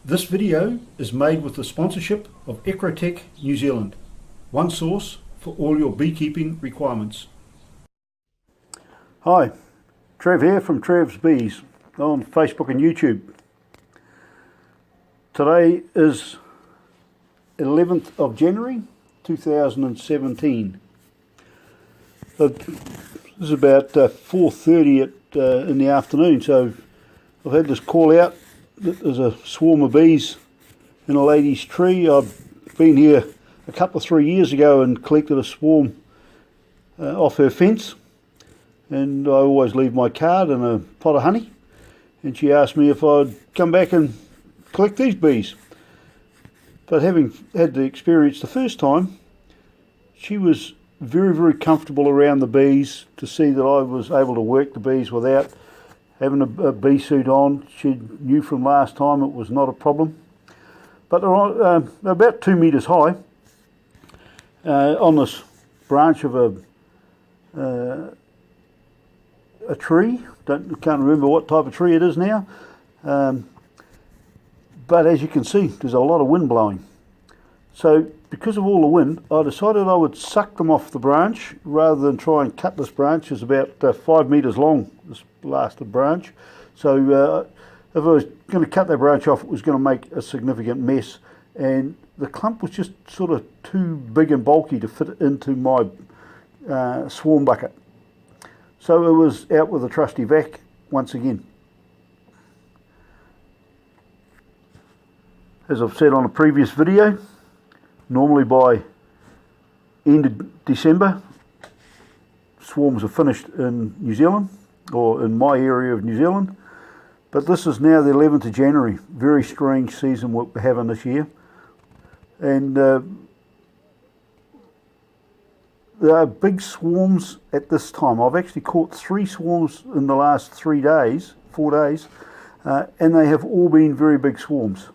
This video is made with the sponsorship of Ecrotech New Zealand, one source for all your beekeeping requirements. Hi, Trev here from Trevs Bees on Facebook and YouTube. Today is 11th of January 2017. This is about 4:30 in the afternoon, so I've had this call out that there's a swarm of bees in a lady's tree. I've been here a couple of 3 years ago and collected a swarm off her fence, and I always leave my card and a pot of honey, and she asked me if I'd come back and collect these bees. But having had the experience the first time, she was very comfortable around the bees, to see that I was able to work the bees without having a bee suit on. She knew from last time it was not a problem. But they're about 2 metres high on this branch of a tree. Can't remember what type of tree it is now. But as you can see, there's a lot of wind blowing. So because of all the wind, I decided I would suck them off the branch rather than try and cut this branch. It's about 5 metres long, this blasted branch. So if I was going to cut that branch off, it was going to make a significant mess, and the clump was just sort of too big and bulky to fit into my swarm bucket. So it was out with a trusty vac once again. As I've said on a previous video, normally by end of December, swarms are finished in New Zealand, or in my area of New Zealand. But this is now the 11th of January. Very strange season we're having this year. And there are big swarms at this time. I've actually caught 3 swarms in the last 4 days, and they have all been very big swarms.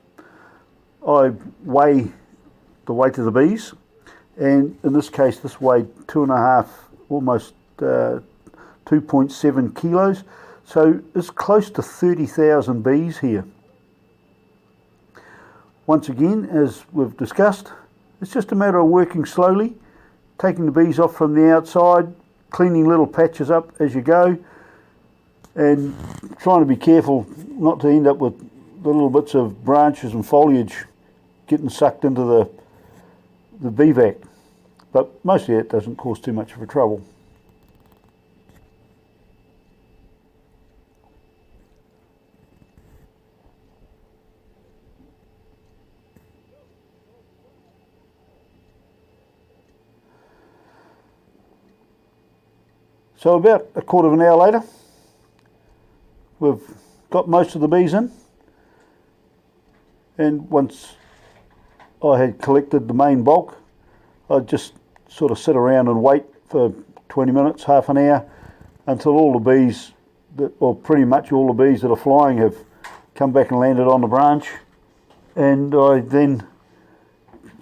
I weigh the weight of the bees, and in this case this weighed 2.5, almost 2.7 kilos, so it's close to 30,000 bees here. Once again, as we've discussed, it's just a matter of working slowly, taking the bees off from the outside, cleaning little patches up as you go, and trying to be careful not to end up with the little bits of branches and foliage getting sucked into the bee vac. But mostly it doesn't cause too much of a trouble. So about a quarter of an hour later, we've got most of the bees in, and once I had collected the main bulk, I'd just sort of sit around and wait for 20 minutes, half an hour, until all the bees, or pretty much all the bees that are flying, have come back and landed on the branch, and I then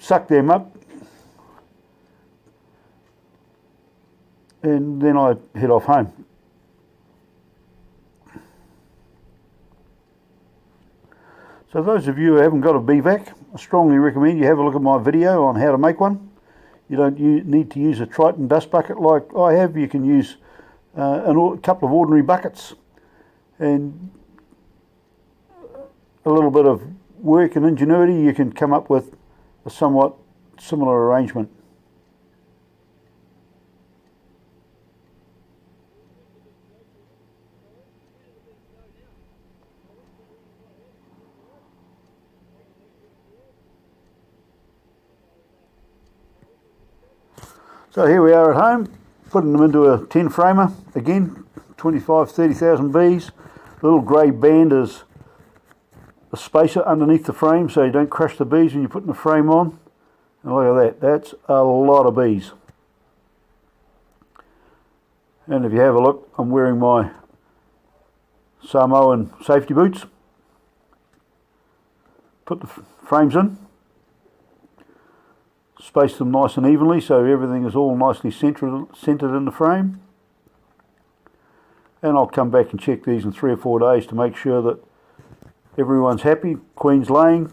suck them up, and then I head off home. So those of you who haven't got a bee vac, I strongly recommend you have a look at my video on how to make one. You don't need to use a Triton dust bucket like I have. You can use a couple of ordinary buckets, and a little bit of work and ingenuity, you can come up with a somewhat similar arrangement. So here we are at home, putting them into a 10 framer, again 25-30,000 bees. The little grey band is a spacer underneath the frame so you don't crush the bees when you're putting the frame on. And look at that, that's a lot of bees. And if you have a look, I'm wearing my Samoan safety boots. Put the frames in, space them nice and evenly so everything is all nicely centered in the frame. and I'll come back and check these in 3 or 4 days to make sure that everyone's happy, queen's laying.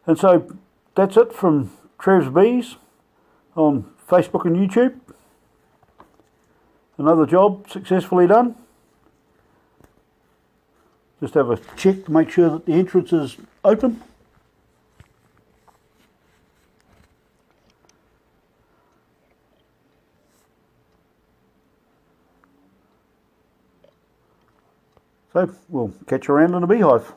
And so that's it from Trevs Bees on Facebook and YouTube. Another job successfully done. Just have a check to make sure that the entrance is open. So we'll catch you around in a beehive.